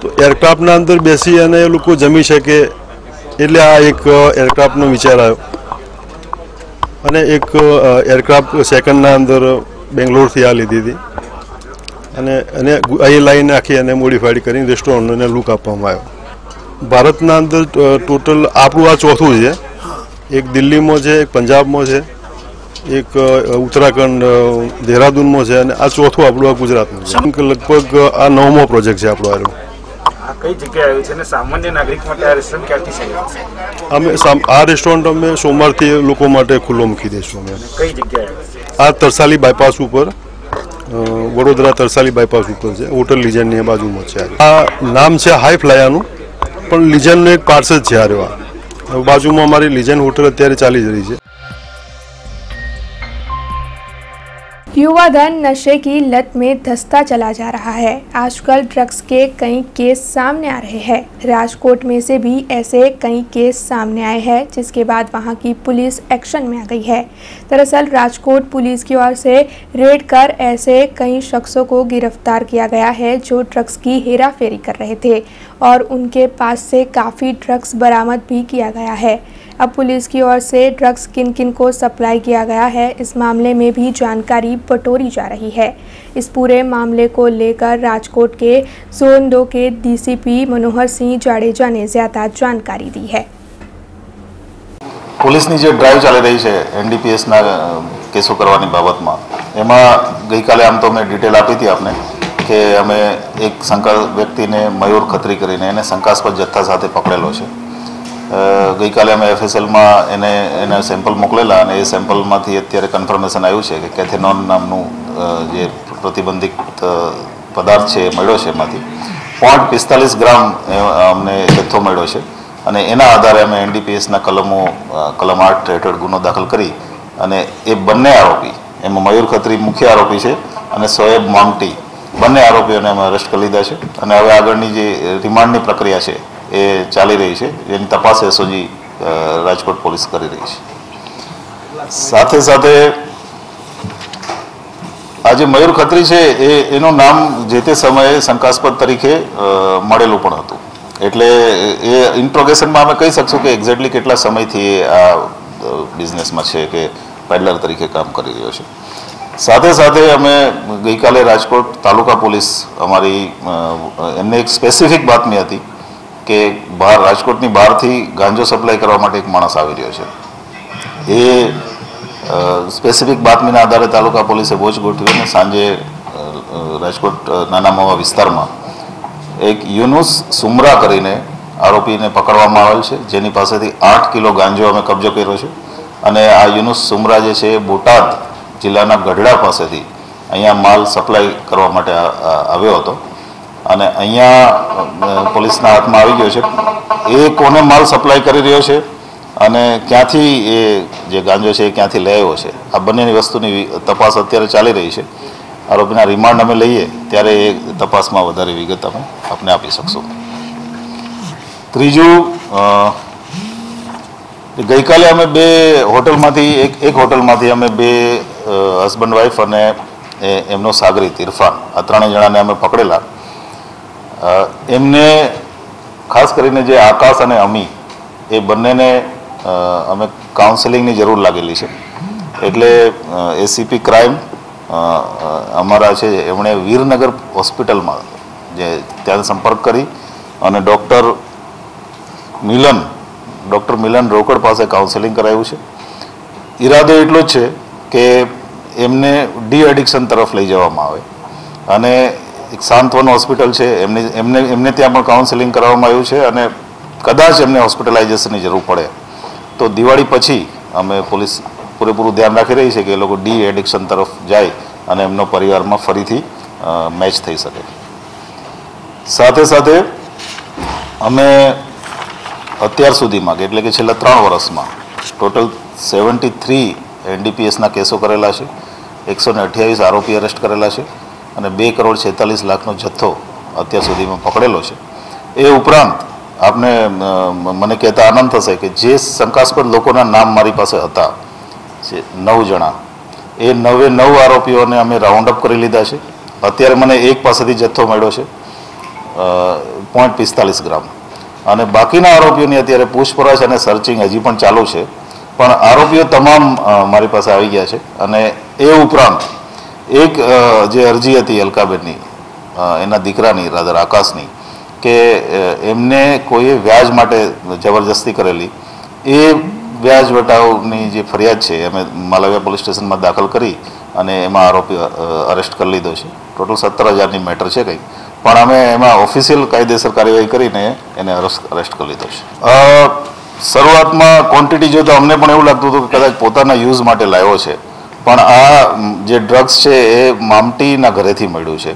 તો એરક્રાફ્ટના અંદર બેસી અને એ લોકો જમી શકે એટલે આ એક એરક્રાફ્ટનો વિચાર આવ્યો અને એક એરક્રાફ્ટ સેકન્ડના અંદર બેંગ્લોરથી આ લીધી હતી અને અહીં લાઈને આખી અને મોડિફાઈડ કરીને રેસ્ટોરન્ટને લુક આપવામાં આવ્યો। ભારતના અંદર ટોટલ આપણું આ ચોથું છે, એક દિલ્હીમાં છે, એક પંજાબમાં છે, એક ઉત્તરાખંડ દેહરાદૂનમાં છે અને આ ચોથું આપણું આ ગુજરાતનું છે। લગભગ આ 9મો પ્રોજેક્ટ છે આપણો આ। કઈ જગ્યાએ આવ્યું છે અને સામાન્ય નાગરિક માટે આ રેસ્ટોરન્ટ ક્યાંથી શરૂ થશે? અમે આ રેસ્ટોરન્ટ અમે સોમવારથી લોકો માટે ખુલ્લો મૂકી દઈશું। અમે કઈ જગ્યાએ આ તરસાલી બાયપાસ ઉપર, વડોદરા તરસાલી બાયપાસ ઉપર છે, હોટલ લિજનની બાજુમાં છે। આ નામ છે હાઈ ફ્લાયાનું, પણ લિજનનો એક પાર્ટ્સ જ છે। આ રહેવા બાજુમાં અમારી લિજન હોટલ અત્યારે ચાલી જ રહી છે। युवा धन नशे की लत में धंसता चला जा रहा है। आजकल ड्रग्स के कई केस सामने आ रहे हैं। राजकोट में से भी ऐसे कई केस सामने आए हैं जिसके बाद वहां की पुलिस एक्शन में आ गई है। दरअसल राजकोट पुलिस की ओर से रेड कर ऐसे कई शख्सों को गिरफ्तार किया गया है जो ड्रग्स की हेराफेरी कर रहे थे और उनके पास से काफ़ी ड्रग्स बरामद भी किया गया है। अब पुलिस की ओर से ड्रग्स किन किन को सप्लाई किया गया है इस मामले में भी जानकारी बटोरी जा रही है। इस पूरे मामले को लेकर राजकोट के जोन 2 के डीसीपी मनोहर सिंह जाडेजा ने ज़्यादा जानकारी दी है। પોલીસની જે ડ્રાઈવ ચાલી રહી છે એનડીપીએસના કેસો કરવાની બાબતમાં, એમાં ગઈકાલે આમ તો મેં ડિટેલ આપી હતી આપને કે અમે એક શંકા વ્યક્તિને મયુર ખત્રી કરીને એને શંકાસ્પદ જથ્થા સાથે પકડેલો છે। ગઈકાલે અમે એફએસએલમાં એના સેમ્પલ મોકલેલા અને એ સેમ્પલમાંથી અત્યારે કન્ફર્મેશન આવ્યું છે કે કેથેનોન નામનું જે પ્રતિબંધિત પદાર્થ છે એ મળ્યો છે। એમાંથી 0.45 ગ્રામ અમને જથ્થો મળ્યો છે અને એના આધારે અમે એનડીપીએસના કલમ 8 હેઠળ ગુનો દાખલ કરી અને એ બંને આરોપી, એમાં મયુર ખત્રી મુખ્ય આરોપી છે અને સોએબ મોન્ટી, બંને આરોપીઓને અમે અરેસ્ટ કરી લીધા છે અને હવે આગળની જે રિમાન્ડની પ્રક્રિયા છે એ ચાલી રહી છે, એની તપાસ એસઓજી રાજકોટ પોલીસ કરી રહી છે। સાથે સાથે આ જે મયુર ખત્રી છે એનું નામ જે તે સમયે શંકાસ્પદ તરીકે મળેલું પણ હતું, એટલે એ ઇન્ટ્રોગેશનમાં અમે કહી શકશું કે એક્ઝેક્ટલી કેટલા સમયથી આ બિઝનેસમાં છે કે પેડલર તરીકે કામ કરી રહ્યો છે। સાથે સાથે અમે ગઈકાલે રાજકોટ તાલુકા પોલીસ અમારી એમને એક સ્પેસિફિક બાતમી હતી કે બહાર રાજકોટની બહારથી ગાંજો સપ્લાય કરવા માટે એક માણસ આવી રહ્યો છે। એ સ્પેસિફિક બાતમીના આધારે તાલુકા પોલીસે વોચ ગોઠવીને સાંજે રાજકોટ નાના મવા વિસ્તારમાં એક યુનુસ સુમરા કરીને આરોપીને પકડવામાં આવેલ છે, જેની પાસેથી 8 કિલો ગાંજો અમે કબજો કર્યો છે અને આ યુનુસ સુમરા જે છે એ બોટાદ જિલ્લાના ગઢડા પાસેથી અહીંયા માલ સપ્લાય કરવા માટે આવ્યો હતો અને અહીંયા પોલીસના હાથમાં આવી ગયો છે। એ કોને માલ સપ્લાય કરી રહ્યો છે અને ક્યાંથી એ જે ગાંજો છે એ ક્યાંથી લઈ આવ્યો છે, આ બંનેની વસ્તુની તપાસ અત્યારે ચાલી રહી છે। આરોપીના રિમાન્ડ અમે લઈએ ત્યારે એ તપાસમાં વધારે વિગત અમે આપને આપી શકશું। ત્રીજું, ગઈકાલે અમે બે હોટલમાંથી એક હોટલમાંથી અમે બે હસબન્ડ વાઈફ અને એમનો સાગરીત ઇરફાન આ ત્રણેય જણાને અમે પકડેલા. એમને ખાસ કરીને જે આકાશ અને અમી એ બંનેને અમે કાઉન્સેલિંગની જરૂર લાગેલી છે. એટલે એસીપી ક્રાઇમ અમારા છે એમણે વીરનગર હોસ્પિટલમાં જે ત્યાં સંપર્ક કરી અને ડૉક્ટર મિલન રોકડ પાસે કાઉન્સેલિંગ કરાવ્યું છે. ઈરાદો એટલો જ છે કે એમને ડી એડિક્શન તરફ લઈ જવામાં આવે અને એક સાંત્વન હોસ્પિટલ છે એમને ત્યાં પણ કાઉન્સેલિંગ કરવામાં આવ્યું છે અને કદાચ એમને હોસ્પિટલાઇઝેશનની જરૂર પડે તો દિવાળી પછી અમે પોલીસ પૂરેપૂરું ધ્યાન રાખી રહી છે કે એ લોકો ડી એડિક્શન તરફ જાય અને એમનો પરિવારમાં ફરીથી મેચ થઈ શકે. સાથે સાથે અમે અત્યાર સુધીમાં એટલે કે છેલ્લા 3 વર્ષમાં ટોટલ 73 NDPSના કેસો કરેલા છે, 128 આરોપી અરેસ્ટ કરેલા છે અને 2,46,00,000નો જથ્થો અત્યાર સુધીમાં પકડેલો છે. એ ઉપરાંત આપને મને કહેતા આનંદ થશે કે જે શંકાસ્પદ લોકોના નામ મારી પાસે હતા 9 જણા, એ 9 આરોપીઓને અમે રાઉન્ડ અપ કરી લીધા છે. અત્યારે મને એક પાસેથી જથ્થો મળ્યો છે 0.45 ગ્રામ અને બાકીના આરોપીઓની અત્યારે પૂછપરછ અને સર્ચિંગ હજી પણ ચાલુ છે. પણ આરોપીઓ તમામ મારી પાસે આવી ગયા છે અને એ ઉપરાંત એક જે અરજી હતી અલકાબેનની એના દીકરાની રાધર આકાશની કે એમને કોઈએ વ્યાજ માટે જબરજસ્તી કરેલી, એ વ્યાજ વટાવની જે ફરિયાદ છે અમે માલવ્યા પોલીસ સ્ટેશનમાં દાખલ કરી અને એમાં આરોપી અરેસ્ટ કરી લીધો છે. ટોટલ 17,000ની મેટર છે કંઈક, પણ અમે એમાં ઓફિશિયલ કાયદેસર કાર્યવાહી કરીને એને અરેસ્ટ કરી લીધો છે. શરૂઆતમાં ક્વોન્ટિટી જોતા અમને પણ એવું લાગતું હતું કે કદાચ પોતાના યુઝ માટે લાવ્યો છે, પણ આ જે ડ્રગ્સ છે એ મામટીના ઘરેથી મળ્યું છે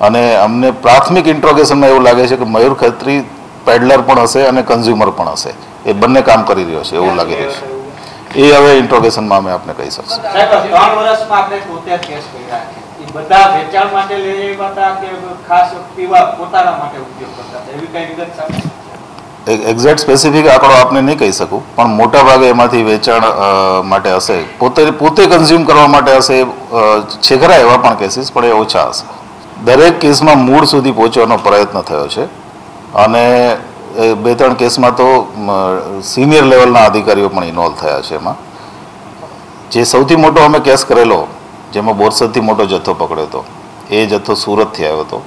અને અમને પ્રાથમિક ઇન્ટ્રોગેશનમાં એવું લાગે છે કે મયુર ખત્રી પેડલર પણ હશે અને કન્ઝ્યુમર પણ હશે. એ બંને કામ કરી રહ્યો છે એવું લાગી રહ્યું છે. એ હવે ઇન્ટ્રોગેશનમાં અમે આપને કહી શકશું. બધા વેચાણ માટે લઈ આવ્યા કે ખાસ પીવા પોતાના માટે ઉપયોગ કરતા હતા, એવી કઈ વિગત સામે? એક્ઝેક્ટ સ્પેસિફિક આંકડો આપને નહીં કહી શકું, પણ મોટા ભાગે એમાંથી વેચાણ માટે હશે, પોતે કન્ઝ્યુમ કરવા માટે હશે. છે ખરા એવા પણ કેસીસ, પણ એ ઓછા હશે. દરેક કેસમાં મૂળ સુધી પહોંચવાનો પ્રયત્ન થયો છે અને 2-3 કેસમાં તો સિનિયર લેવલના અધિકારીઓ પણ ઇન્વોલ્વ થયા છે. એમાં જે સૌથી મોટો અમે કેસ કરેલો જેમાં બોરસદથી મોટો જથ્થો પકડ્યો હતો, એ જથ્થો સુરતથી આવ્યો હતો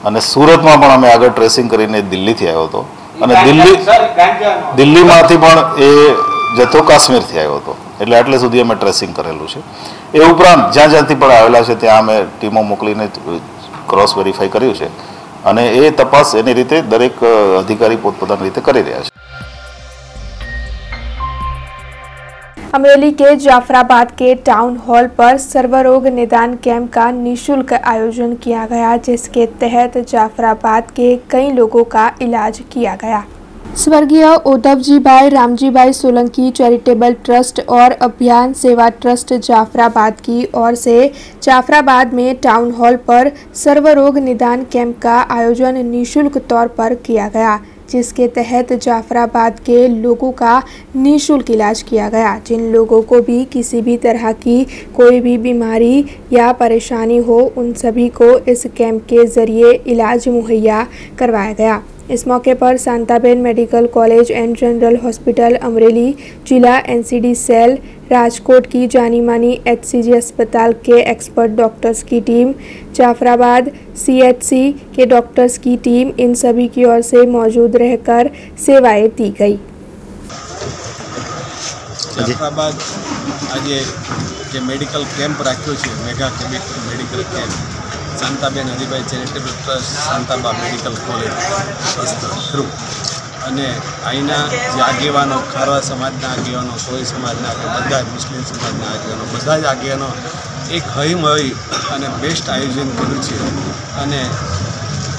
અને સુરતમાં પણ અમે આગળ ટ્રેસિંગ કરીને દિલ્હીથી આવ્યો હતો અને દિલ્હીમાંથી પણ એ જથ્થો કાશ્મીરથી આવ્યો હતો. એટલે આટલે સુધી અમે ટ્રેસિંગ કરેલું છે. એ ઉપરાંત જ્યાં જ્યાંથી પણ આવેલા છે ત્યાં અમે ટીમો મોકલીને ક્રોસ વેરીફાઈ કર્યું છે અને એ તપાસ એની રીતે દરેક અધિકારી પોતપોતાની રીતે કરી રહ્યા છે. अमरेली के जाफराबाद के टाउन हॉल पर सर्वरोग निदान कैंप का निशुल्क आयोजन किया गया, जिसके तहत जाफराबाद के कई लोगों का इलाज किया गया. स्वर्गीय उद्धवजी भाई रामजी भाई सोलंकी चैरिटेबल ट्रस्ट और अभियान सेवा ट्रस्ट जाफराबाद की ओर से जाफराबाद में टाउन हॉल पर सर्वरोग निदान कैंप का आयोजन निःशुल्क तौर पर किया गया, जिसके तहत जाफराबाद के लोगों का निःशुल्क इलाज किया गया. जिन लोगों को भी किसी भी तरह की कोई भी बीमारी या परेशानी हो, उन सभी को इस कैंप के ज़रिए इलाज मुहैया करवाया गया. इस मौके पर Shantaben medical college and general hospital Amreli, जिला NCD सेल, राजकोट की जानी मानी HCG अस्पताल के एक्सपर्ट डॉक्टर्स की टीम, जाफराबाद CHC के डॉक्टर्स की टीम, इन सभी की ओर से मौजूद रहकर सेवाएं दी गई. જાફરાબાદ આજે જે મેડિકલ કેમ્પ રાખ્યો છે, mega medical camp, Shantaben Haribhai charitable trust, Shantaba medical college through અને અહીંના જે આગેવાનો, ખારવા સમાજના આગેવાનો, કોળી સમાજના આગેવાનો, બધા મુસ્લિમ સમાજના આગેવાનો, બધા જ આગેવાનો એક હળીમળી અને બેસ્ટ આયોજન કર્યું છે અને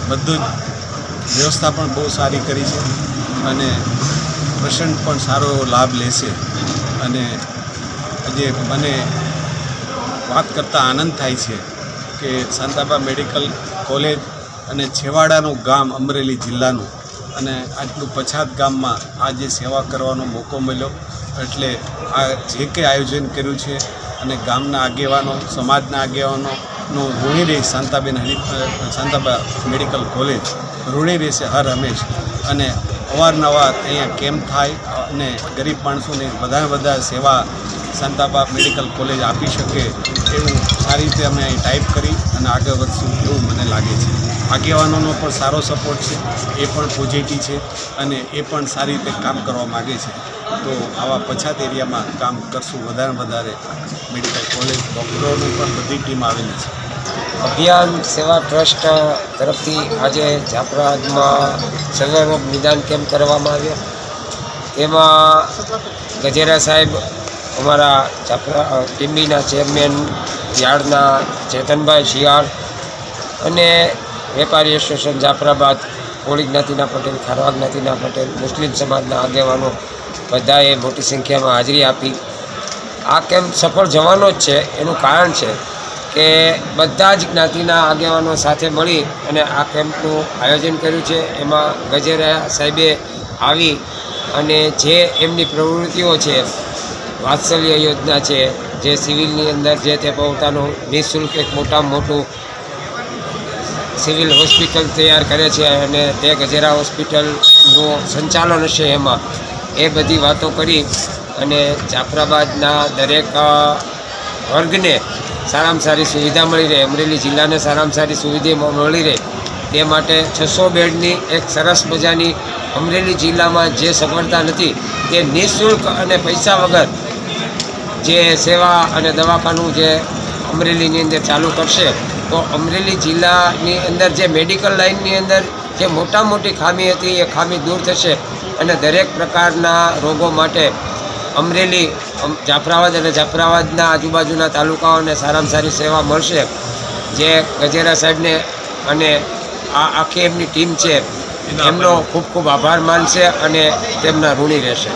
બધું જ વ્યવસ્થા પણ બહુ સારી કરી છે અને પેશન્ટ પણ સારો લાભ લેશે. અને આજે મને વાત કરતાં આનંદ થાય છે કે શાંતાબા મેડિકલ કોલેજ અને છેવાડાનું ગામ અમરેલી જિલ્લાનું અને આટલું પછાત ગામમાં આ જે સેવા કરવાનો મોકો મળ્યો એટલે આ જે કંઈ આયોજન કર્યું છે અને ગામના આગેવાનો સમાજના આગેવાનોનું ઋણી રહે શાંતાબા મેડિકલ કોલેજ ઋણી રહેશે હર હંમેશ અને અવારનવાર અહીંયા કેમ્પ થાય અને ગરીબ માણસોને બધા સેવા શાંતાબા મેડિકલ કોલેજ આપી શકે એવું સારી રીતે અમે અહીં ટાઈપ કરી અને આગળ વધશું એવું મને લાગે છે. આગેવાનોનો પણ સારો સપોર્ટ છે, એ પણ પોઝિટિવ છે અને એ પણ સારી રીતે કામ કરવા માગે છે. તો આવા પછાત એરિયામાં કામ કરશું વધારે મેડિકલ કોલેજ ડૉક્ટરોની પણ બધી ટીમ આવેલી છે. અભિયાન સેવા ટ્રસ્ટ તરફથી આજે જાફરાબાદમાં સર્વરોગ નિદાન કેમ્પ કરવામાં આવ્યો. એમાં ગજેરા સાહેબ, અમારા ટીમ્બીના ચેરમેન, યાર્ડના ચેતનભાઈ શિયાળ અને વેપારી એસોસિએશન જાફરાબાદ, કોળી જ્ઞાતિના પટેલ, ખારવા જ્ઞાતિના પટેલ, મુસ્લિમ સમાજના આગેવાનો બધાએ મોટી સંખ્યામાં હાજરી આપી. આ કેમ્પ સફળ જવાનો જ છે. એનું કારણ છે કે બધા જ જ્ઞાતિના આગેવાનો સાથે મળી અને આ કેમ્પનું આયોજન કર્યું છે. એમાં ગજેરા સાહેબે આવી અને જે એમની પ્રવૃત્તિઓ છે, વાત્સલ્ય યોજના છે, જે સિવિલની અંદર જે તે પોતાનું નિઃશુલ્ક એક મોટામાં મોટું સિવિલ હોસ્પિટલ તૈયાર કરે છે અને તે ગજેરા હોસ્પિટલનું સંચાલન હશે એમાં એ બધી વાતો કરી અને જાફરાબાદના દરેક વર્ગને સારામાં સારી સુવિધા મળી રહે, અમરેલી જિલ્લાને સારામાં સારી સુવિધા મળી રહે તે માટે 600 બેડની એક સરસ મજાની અમરેલી જિલ્લામાં જે સગવડતા નથી તે નિઃશુલ્ક અને પૈસા વગર જે સેવા અને દવાખાનું જે અમરેલીની અંદર ચાલુ કરશે તો અમરેલી જિલ્લાની અંદર જે મેડિકલ લાઇનની અંદર જે મોટી ખામી હતી એ ખામી દૂર થશે અને દરેક પ્રકારના રોગો માટે અમરેલી, જાફરાબાદ અને જાફરાબાદના આજુબાજુના તાલુકાઓને સારામાં સારી સેવા મળશે. જે ગજેરા સાહેબને અને આ આખી એમની ટીમ છે એમનો ખૂબ ખૂબ આભાર માનશે અને તેમના ઋણી રહેશે.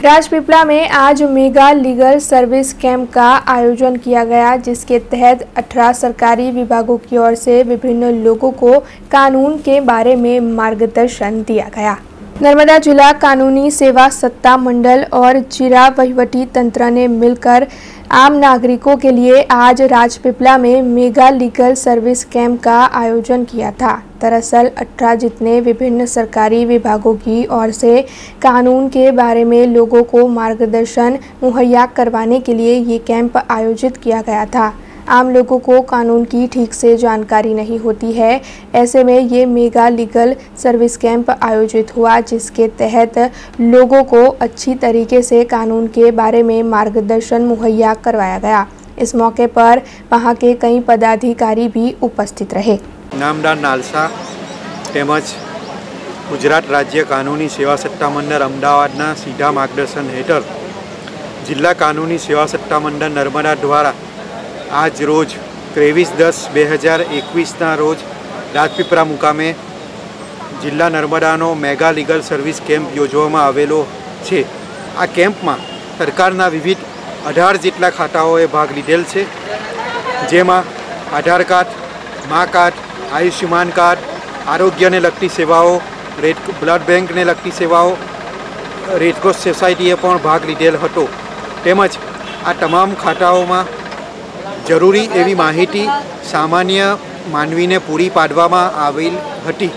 राजपीपला में आज मेगा लीगल सर्विस कैंप का आयोजन किया गया, जिसके तहत 18 सरकारी विभागों की ओर से विभिन्न लोगों को कानून के बारे में मार्गदर्शन दिया गया. नर्मदा जिला कानूनी सेवा सत्ता मंडल और जिला वहीवटी तंत्र ने मिलकर आम नागरिकों के लिए आज राजपीपला में मेगा लीगल सर्विस कैंप का आयोजन किया था. दरअसल 18 जितने विभिन्न सरकारी विभागों की ओर से कानून के बारे में लोगों को मार्गदर्शन मुहैया करवाने के लिए ये कैंप आयोजित किया गया था. आम लोगों को कानून की ठीक से जानकारी नहीं होती है, ऐसे में ये मेगा लीगल सर्विस कैंप आयोजित हुआ, जिसके तहत लोगों को अच्छी तरीके से कानून के बारे में मार्गदर्शन मुहैया करवाया गया. इस मौके पर वहां के कई पदाधिकारी भी उपस्थित रहे. नामदार नालसा તેમજ ગુજરાત રાજ્ય કાનૂની સેવા સત્તા મંડળ અમદાવાદના સીધા માર્ગદર્શન હેઠળ જિલ્લા કાનૂની સેવા સત્તા મંડળ નર્મદા દ્વારા આજ રોજ 23/10/2021ના રોજ રાજપીપળા મુકામે જિલ્લા નર્મદાનો મેગા લીગલ સર્વિસ કેમ્પ યોજવામાં આવેલો છે. આ કેમ્પમાં સરકારના વિવિધ 18 જેટલા ખાતાઓએ ભાગ લીધેલ છે, જેમાં આધાર કાર્ડ, મા કાર્ડ, આયુષ્યમાન કાર્ડ, આરોગ્યને લગતી સેવાઓ, બ્લડ બેંકને લગતી સેવાઓ, રેડક્રોસ સોસાયટીએ પણ ભાગ લીધેલ હતો. તેમજ આ તમામ ખાતાઓમાં જરૂરી એવી માહિતી સામાન્ય માનવીને પૂરી પાડવામાં આવેલ હતી.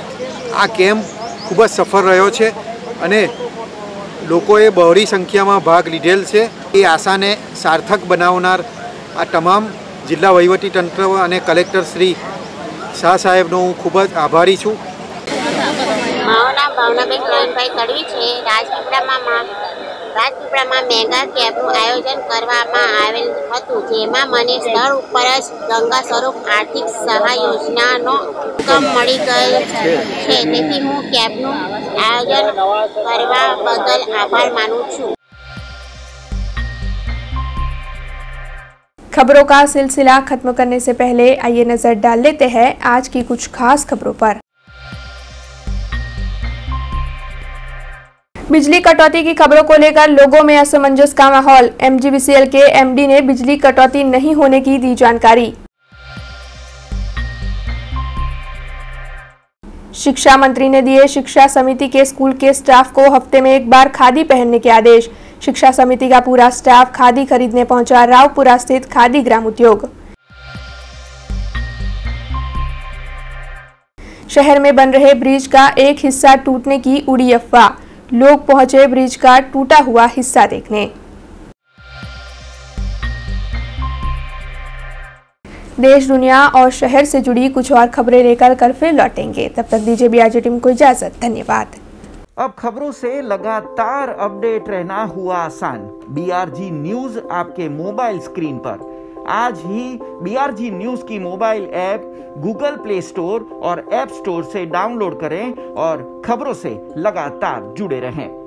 આ કેમ્પ ખૂબ જ સફળ રહ્યો છે અને લોકોએ બહોળી સંખ્યામાં ભાગ લીધેલ છે. એ આશાને સાર્થક બનાવનાર આ તમામ જિલ્લા વહીવટીતંત્ર અને કલેક્ટર શ્રી શાહ સાહેબનો હું ખૂબ જ આભારી છું. મારું નામ ભાવનાબેન પ્રવીણભાઈ તડવી છે. રાજપીપળામાં મેગા કેમ્પનું આયોજન કરવામાં આવેલ હતું, જેમાં મને સ્થળ ઉપર જ ગંગા સ્વરૂપ આર્થિક સહાય યોજનાનો હુકમ મળી ગયેલ છે. તેથી હું કેમ્પનું આયોજન કરવા બદલ આભાર માનું છું. खबरों का सिलसिला खत्म करने से पहले आइए नजर डाल लेते हैं आज की कुछ खास खबरों पर. बिजली कटौती की खबरों को लेकर लोगों में असमंजस का माहौल. MGVCL के MD ने बिजली कटौती नहीं होने की दी जानकारी. शिक्षा मंत्री ने दिए शिक्षा समिति के स्कूल के स्टाफ को हफ्ते में एक बार खादी पहनने के आदेश। शिक्षा समिति का पूरा स्टाफ खादी खरीदने पहुंचा रावपुरा स्थित खादी ग्राम उद्योग। शहर में बन रहे ब्रिज का एक हिस्सा टूटने की उड़ी अफवाह, लोग पहुंचे ब्रिज का टूटा हुआ हिस्सा देखने। देश, दुनिया और शहर से जुड़ी कुछ और खबरें लेकर कल फिर लौटेंगे। तब तक दीजिए BRG टीम को इजाजत। धन्यवाद। अब खबरों से लगातार अपडेट रहना हुआ आसान। BRG न्यूज आपके मोबाइल स्क्रीन पर। आज ही BRG न्यूज की mobile app Google play store और ऐप स्टोर से डाउनलोड करें और खबरों से लगातार जुड़े रहें।